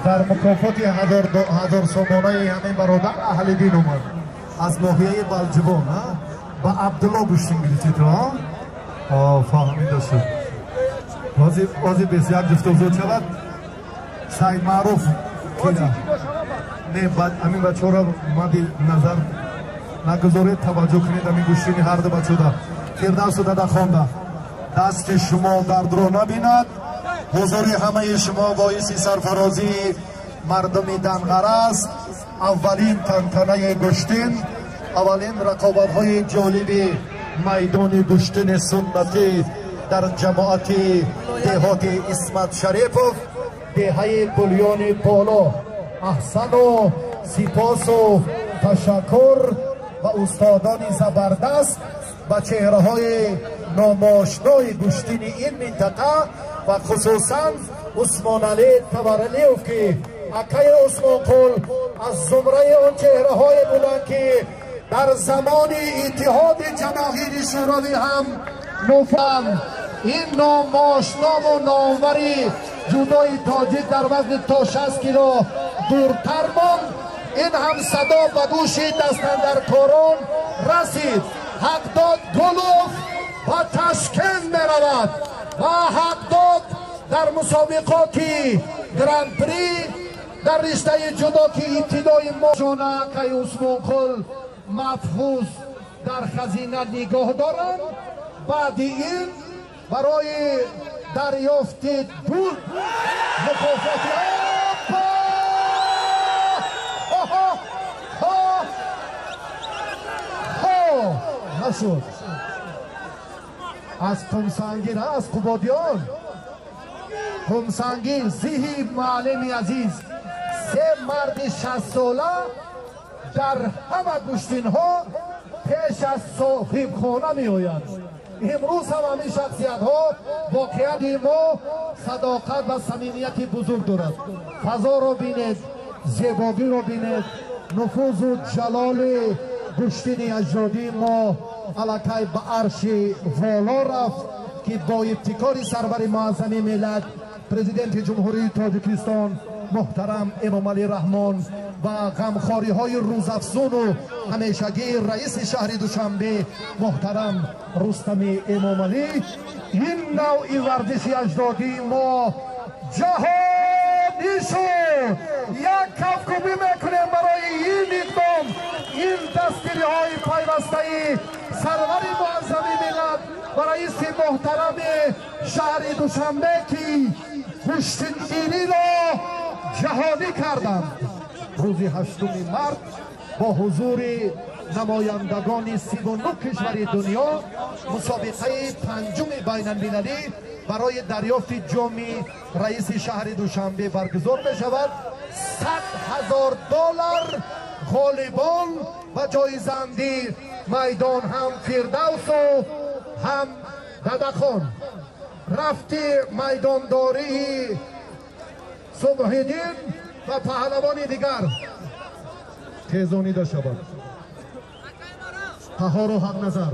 در مکافات 1000 سامانه همین برادر اهل دین اومد از ناحیه بلجبان با عبدالله گوشتین گریتی تو فهمیده شد بازی بسیار جفت وزود شود سعید معروف نه بعد همین بچه را مادی نظر نگذارید توجه کنید همین گوشتین هر دو بچه دا فردوس داده خونده دست شما درد رو نبیند حضور همه شما باعث سرفرازی مردم دنغر است اولین تنتنه گشتین اولین رقابت های جالب میدان گشتین سنتی در جماعت دهات اسمت شریفوف دهه بلیان بالا احسن و سپاس و تشکر و استادان زبردست و چهره های ناماشنای گشتین این منطقه و خصوصا عثمان علی تبرلیوف که اکای عثمان قل از زمره اون چهره های بودن که در زمان اتحاد جماهیر شوروی هم نفهم این ناماشنا و ناموری جودای تاجیک در وزن تا 60 کیلو دورتر ماند این هم صدا و گوش دستاندرکاران رسید حق داد گلوف و تشکیل می رود و حق داد در مسابقات گراند پری در رشته جدا که ابتدای ما جانا که عثمان قل محفوظ در خزینه نگاه دارند بعد این برای دریافت دور مکافات نشد از قمسنگیر از قبادیان قمسنگیر زیهی معلم عزیز سه مرد 60 ساله در همه گشتین ها پیش از صاحب خانه می آید امروز هم همین شخصیت ها واقعیت ما صداقت و صمیمیت بزرگ دارد فضا رو بینید زیبایی رو بینید نفوذ و جلال گشتین اجدادی ما علاقه به عرش والا رفت که با ابتکار سرور معظم ملت پرزیدنت جمهوری تاجیکستان محترم امام علی رحمان و غمخواری های روزافزون و همیشگی رئیس شهر دوشنبه محترم رستم امام علی این نوع ورزش اجدادی ما جهانی شد یک کفکوبی میکنیم برای این اقدام این دستگیری های پیوسته سرور معظم ملت و رئیس محترم شهر دوشنبه که گشتین گیری را جهانی کردند روز 8 مارس با حضور نمایندگان 39 کشور دنیا مسابقه پنجم بین المللی برای دریافت جام رئیس شهر دوشنبه برگزار می شود. $100,000 غالبان و جایزنده میدان هم فردوس و هم ددخان رفتی میدانداری صبحیدین و پهلوان دیگر تیزانیده شود. قهار و حق نظر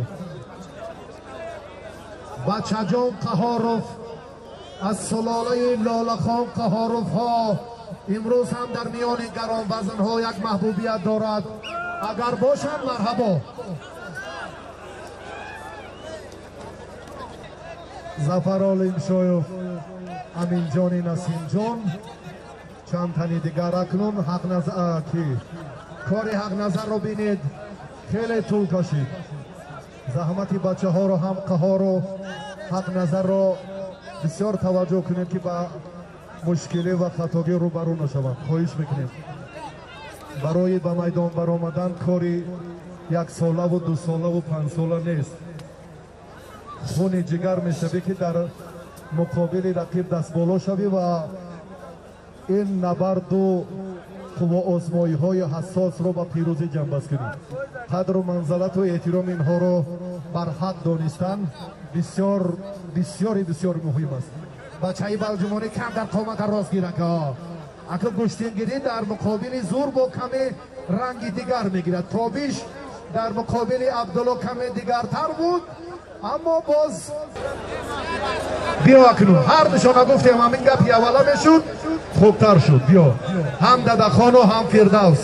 بچه جان قهاروف از سلاله لالخان قهاروف ها امروز هم در میان گران وزن ها یک محبوبیت دارد اگر باشند مرحبا. ظفر آل شایف امین جان نسیم جان چند تنی دیگر اکنون حق نظر کی کار حق نظر رو بینید خیلی طول کشید زحمت بچه ها رو هم قهار و حق نظر رو بسیار توجه کنید که با مشکلی و خطاگی رو برو نشوند خواهش میکنیم برای به میدان برآمدن کاری 1 ساله و 2 ساله و 5 ساله نیست خون جگر میشوی که در مقابل رقیب دست بالا شوی و این نبرد و آزمایی های حساس رو با پیروزی جنبش کنید. قدر و منزلت و احترام اینها رو بر حق دانستن بسیار مهم است. بچه بلجمانی کم در قامت راست گیرد اگر گشتینگیری در مقابل زور با کمی رنگ دیگر میگیرد. تابیش در مقابل عبدالله کمی دیگرتر بود اما باز بیا اکنون هر نشانه گفتیم همین گپی اولا میشد خوبتر شد. بیا هم ددخان و هم فردوس